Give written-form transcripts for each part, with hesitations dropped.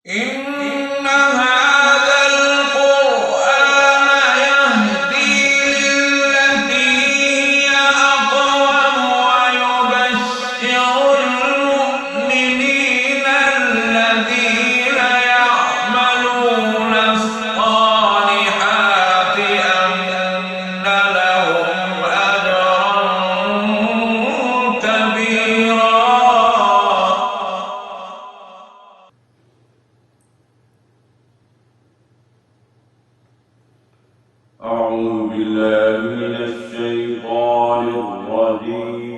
إن هذا القرآن يهدي للتي هي أقوم ويبشر المؤمنين الذين يعملون الصالحات أن لهم أجرا كبيرا. أعوذ بالله من الشيطان الرجيم.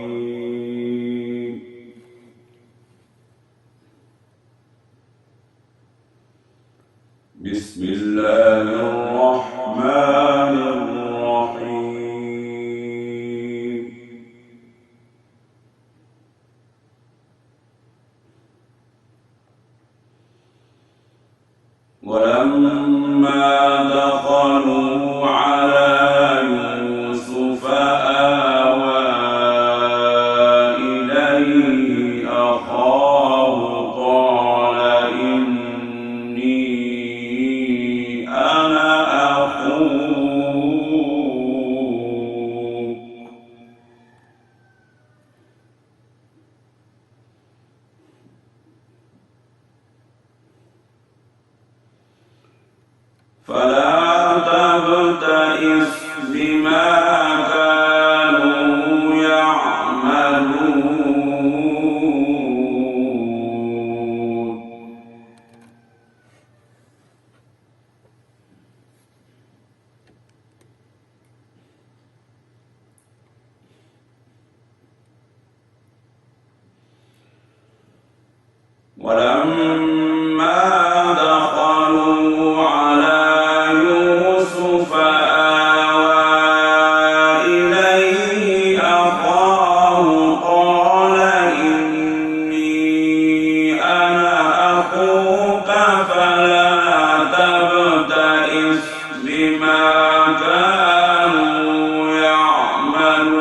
بسم الله الرحمن الرحيم. ولما دخلوا على يوسف آوى إليه أخاه قال إني أنا أخوك فلا تبتئس بما كانوا يعملون. ولما دخلوا على يوسف آوى إليه أخاه قال إني أنا أخوك فلا تبتئس بما كانوا يعملون.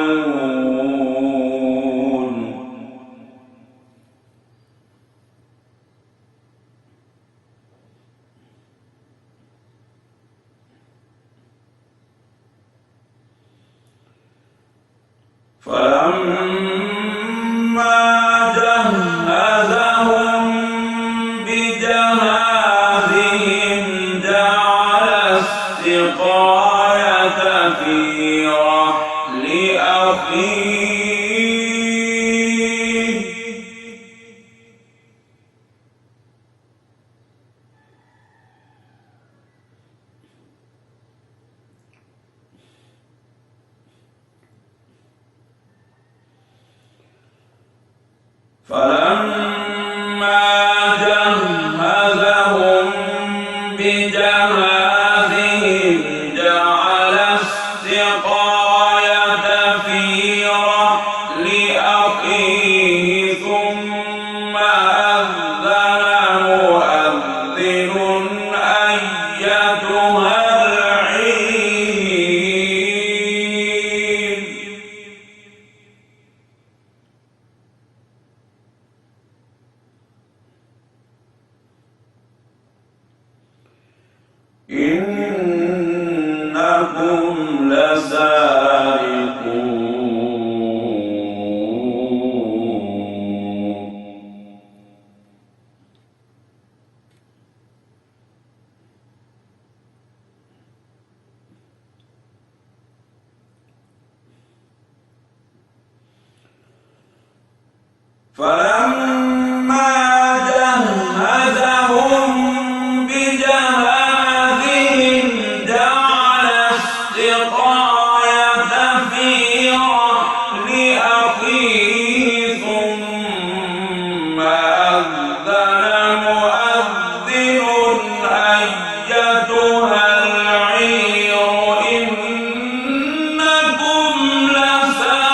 فلما جهزهم بجهازهم جعل السقاية في رحل أخيه فلما جهزهم بجهازهم جعل السقاية في رحل أخيه ثم أذن مؤذن أيتها العير إنكم لسارقون. فلما جهزهم بجهازهم جعل السقاية في رحل أخيه ثم أذن مؤذن أيتها العير إنكم لسارقون.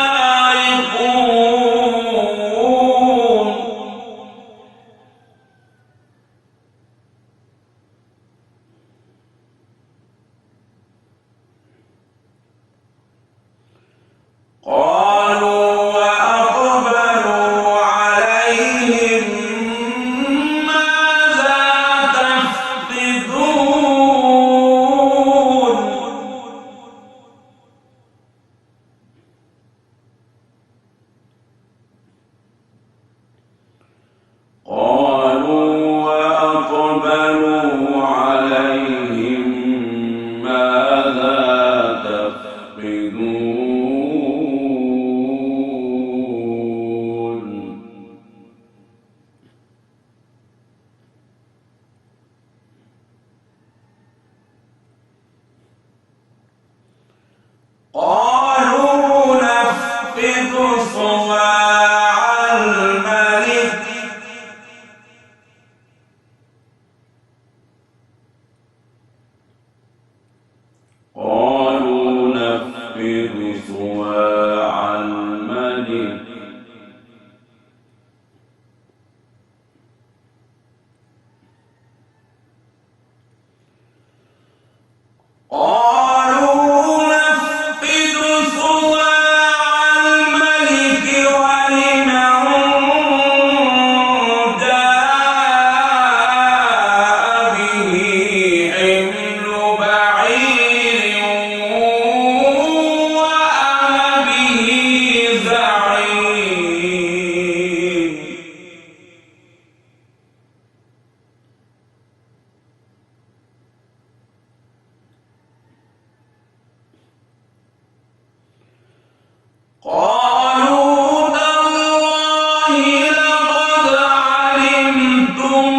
قالوا تالله لقد علمتم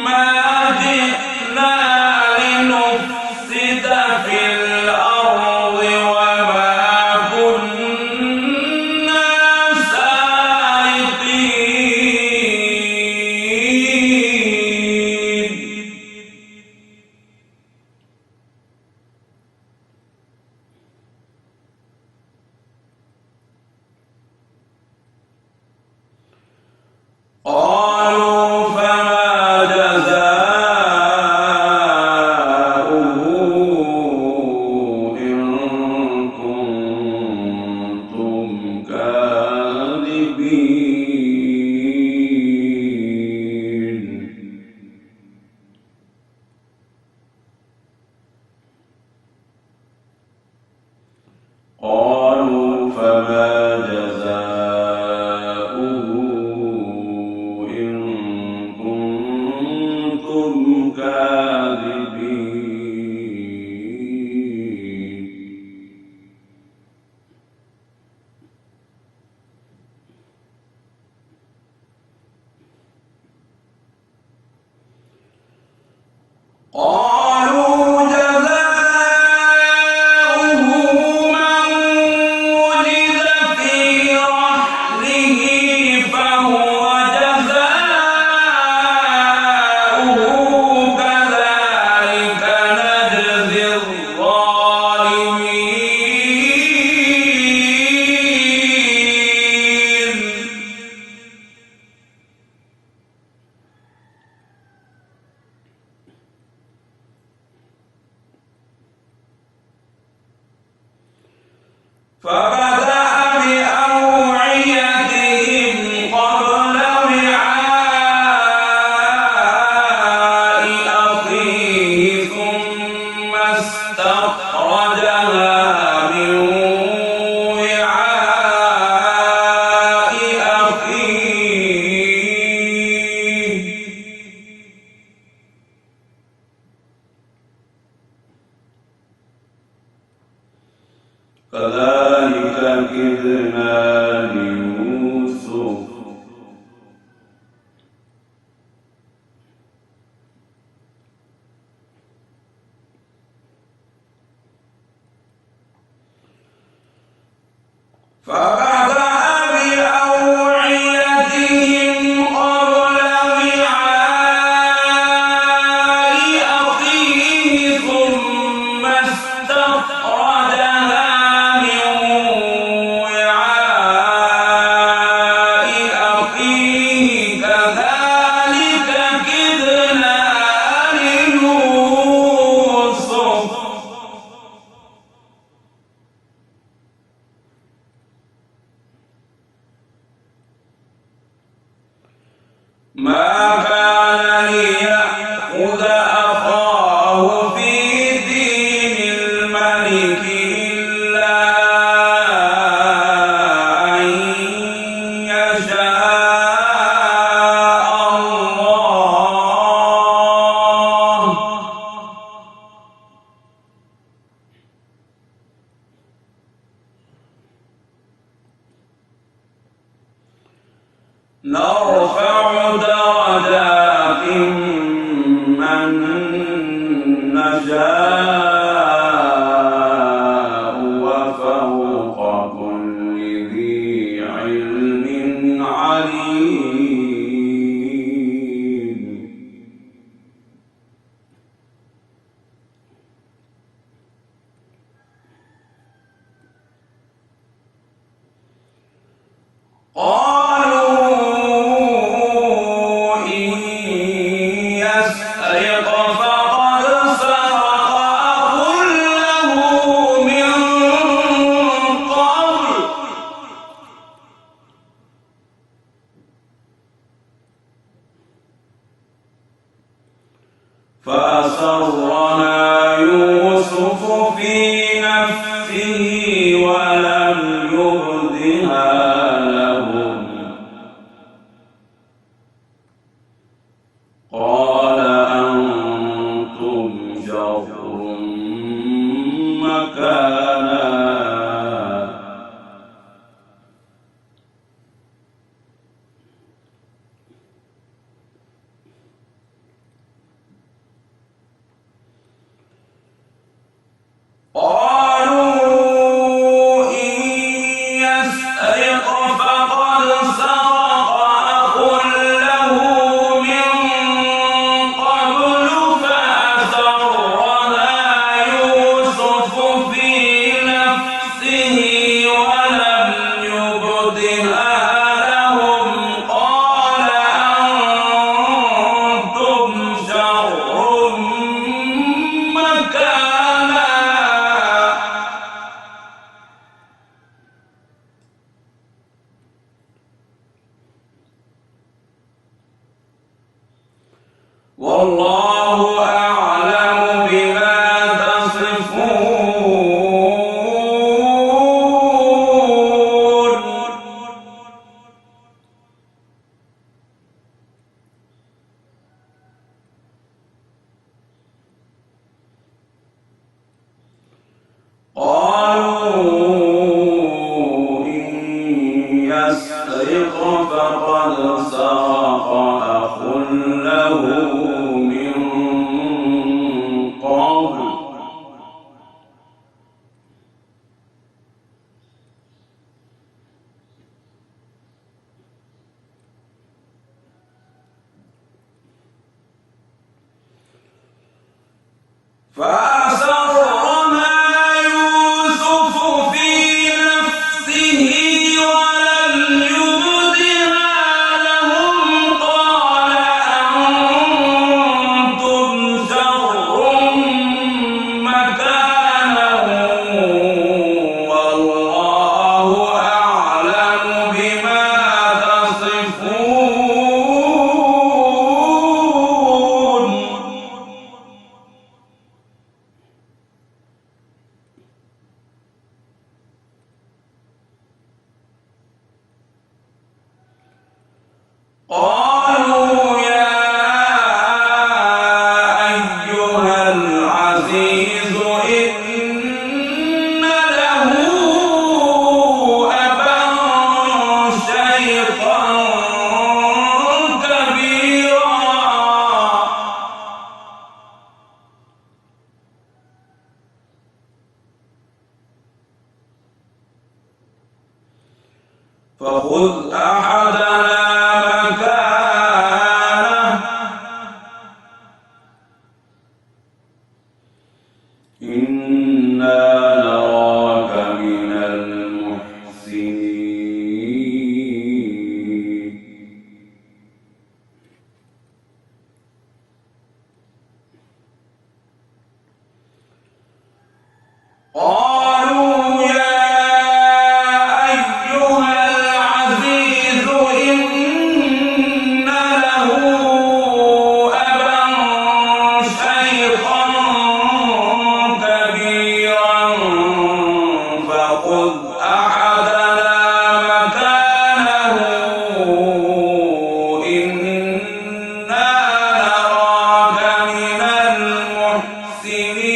ما جئنا لنفسد في الأرض وما كنا سارقين. قالوا فما جزاؤه إن كنتم كاذبين. قالوا فما جزاؤه إن كنتم كاذبين. قالوا جزاؤه من وجد في رحله فهو جزاؤه كذلك نجزي الظالمين. فبدأ بأوعيتهم قبل وعاء أخيه ثم استخرجها من وعاء أخيه كذلك كدنا ليوسف فبدأ بأوعيتهم قبل وعاء أخيه ثم استخرجها من وعاء أخيه كذلك كدنا ليوسف ما كان ليأخذ أخاه في دين الملك إلا أن يشاء الله. نرفع درجات من نشاء وفوق كل ذي علم عليم. قالوا إن يسرق فقد سرق أخ له من قبل فأسرها يوسف في نفسه ولم يبدها لهم. قال أنتم شر مكانا والله أعلم بما تصفون. قالوا إن يسرق فقد سرق أخ له من قبل فأسرها يوسف في نفسه ولم يبدها لهم قال أنتم شر مكانا والله أعلم بما تصفون. قالوا يا أيها العزيز إن له أبا شيخا كبيرا فخذ أحدنا مكانه إنا نراك من المحسنين. قالوا يا أيها العزيز إن له أبا شيخا كبيرا فخذ أحدنا مكانه إنا نراك من المحسنين.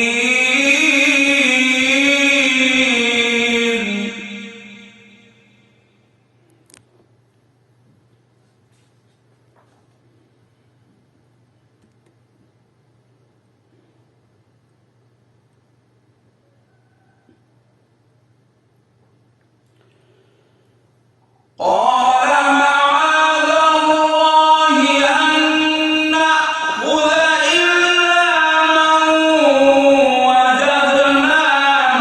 قال معاذ الله أن نأخذ إلا من وجدنا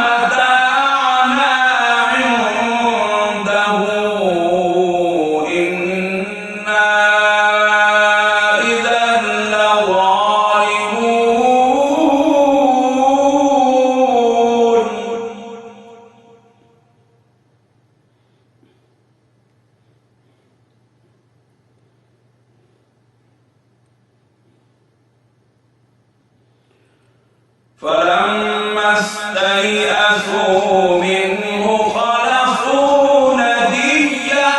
متاعنا عنده إنا إذا لظالمون. فلما استيئسوا منه خلصوا نجيا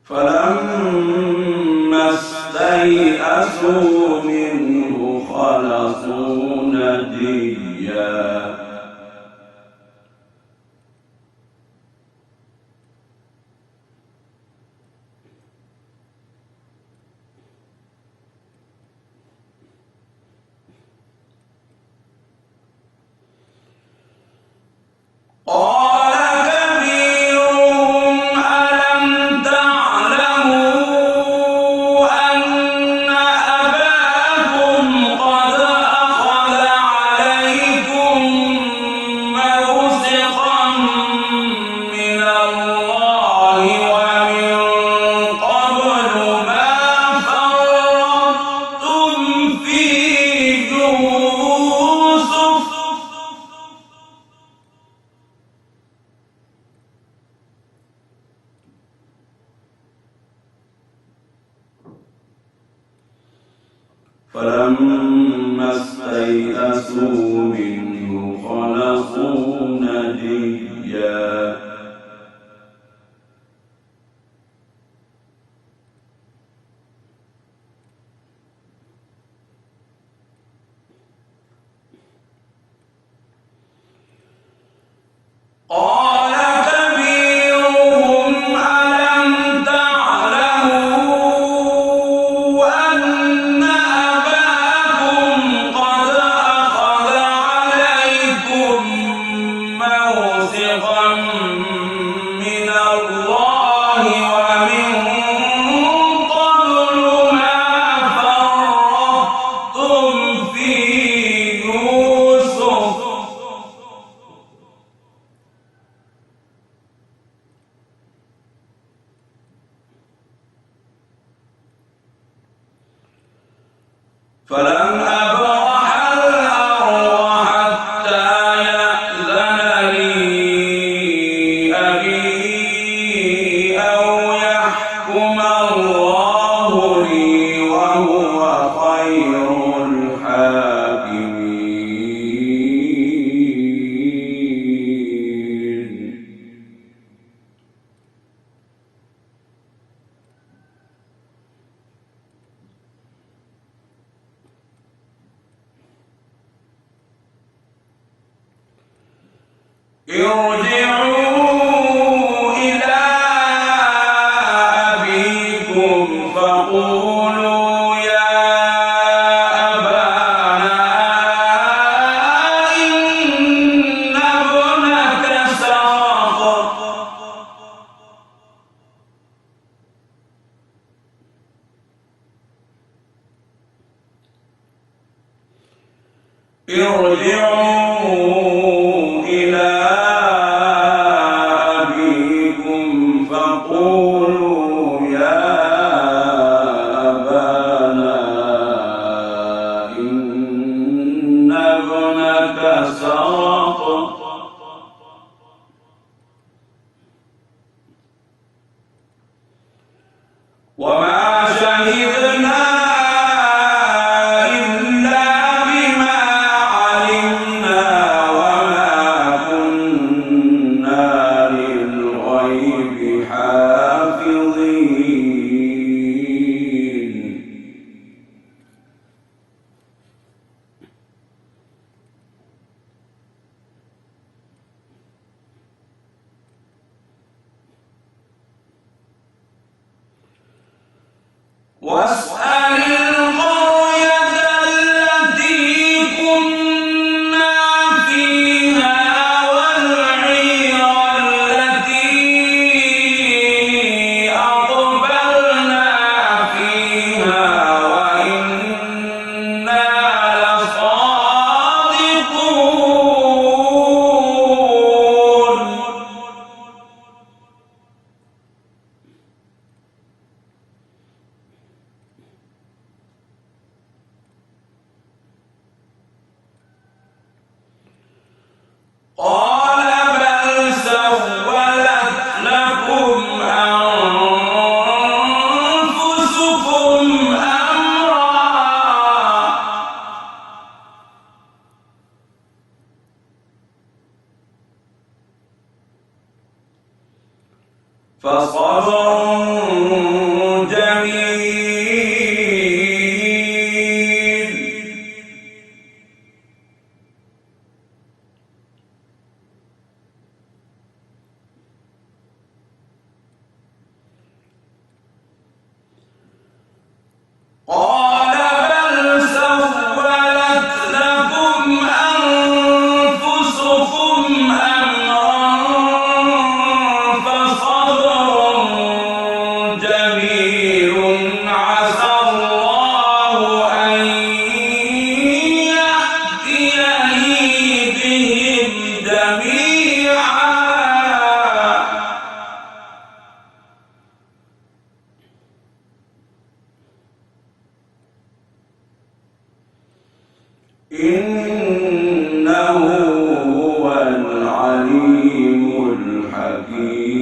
فلما استيئسوا منه خلصوا نجيا قال كبيرهم ألم تعلموا أن أباكم قد أخذ عليكم فلما استيئسوا منه خلصوا نجيا قال كبيرهم ألم تعلموا أن أباكم قد أخذ عليكم موثقا من الله ومن قبل ما فرطتم في يوسف فلن أبرح الأرض حتى يأذن لي أبي أو يحكم الله لي وهو خير الحاكمين ارجعوا إلى أبيكم فقولوا يا أبانا إن ابنك سرق ارجعوا إلى أبيكم فقولوا يا أبانا إن ابنك سرق وما شهدنا إلا بما علمنا وما كنا للغيب حافظين واسأل القرية التي كنا فيها والعير التي أقبلنا فيها وإنا لصادقون قال بل سولت لكم أنفسكم أمرا فصبر جميل قال بل سولت لكم أنفسكم أمرا فصبر جميل عسى الله أن يأتيني بهم جميعا إنه هو العليم الحكيم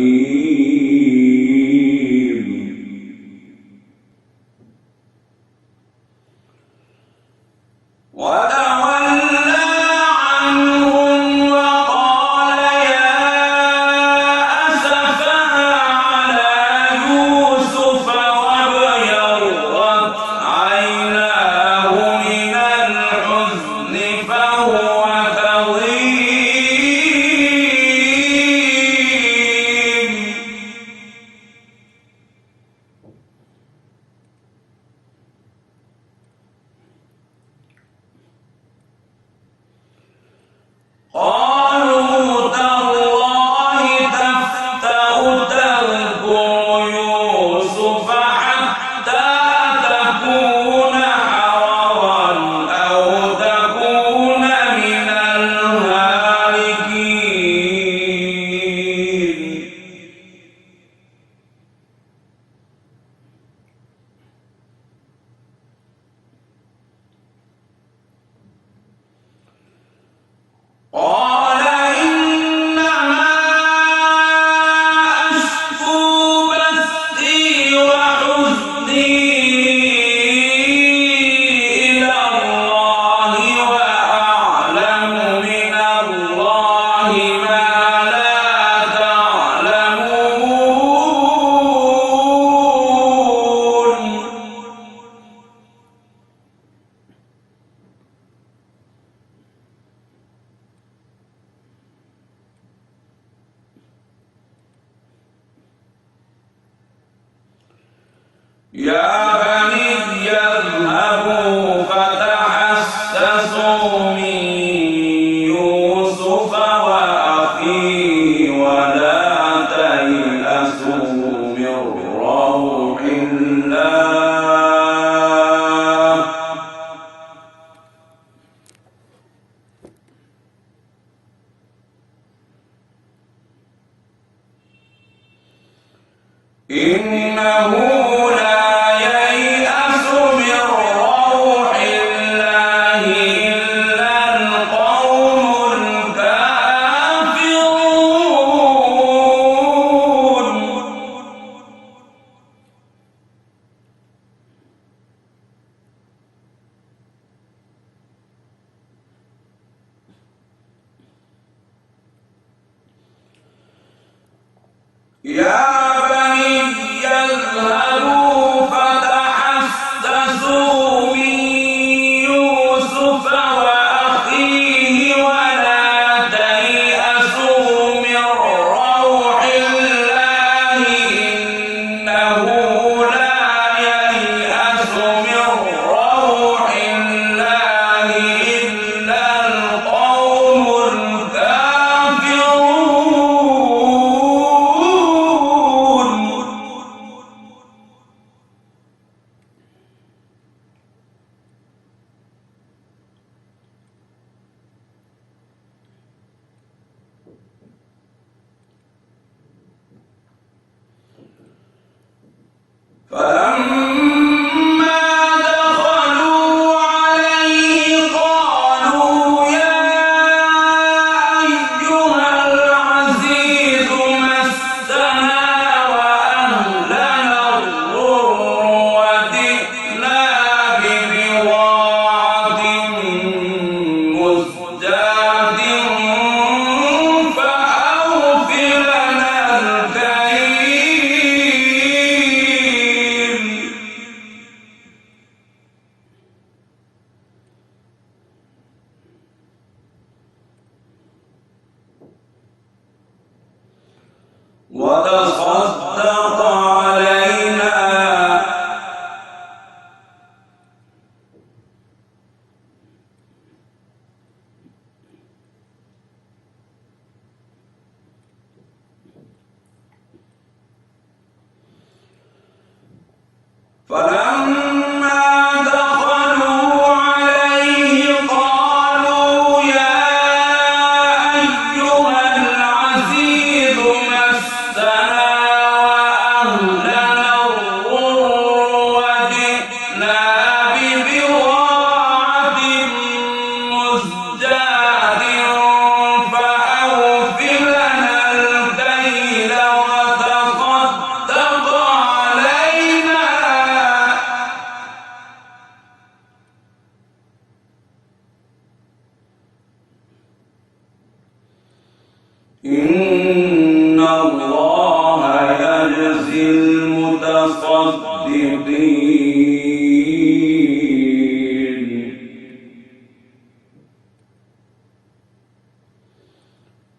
يا بني اذهبوا فتحسسوا من يوسف وأخيه ولا تيأسوا من روح الله إنه لا ييأس من روح الله إلا القوم الكافرون يا بني اذهبوا فتحسسوا من يوسف وأخيه ولا تيأسوا من روح الله إنه لا ييأس من روح الله إلا القوم الكافرون فلما دخلوا عليه قالوا يا أيها العزيز مسنا وأهلنا الضر وجئنا ببضاعة مزجاة فأوف لنا الكيل وتصدق علينا فلما دخلوا عليه قالوا يا أيها العزيز مسنا وأهلنا الضر وجئنا ببضاعة مزجاة فأوف لنا الكيل وتصدق علينا إن الله يجزي المتصدقين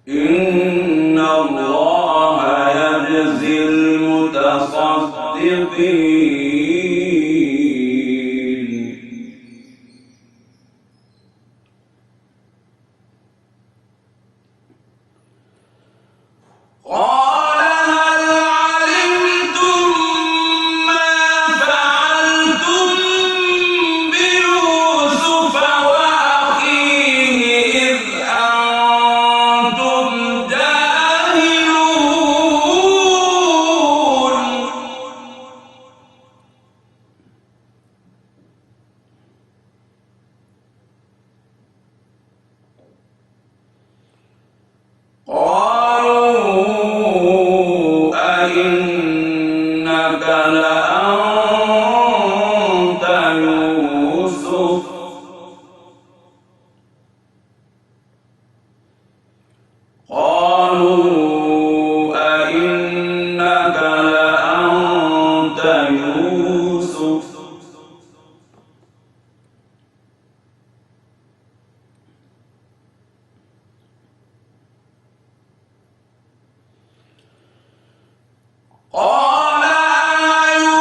إن الله يجزي المتصدقين قال هل علمتم ما فعلتم بيوسف وأخيه إذ أنتم جاهلون قالوا أئنك لأنت يوسف قالوا أئنك لأنت يوسف قال أنا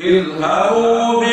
اذهبوا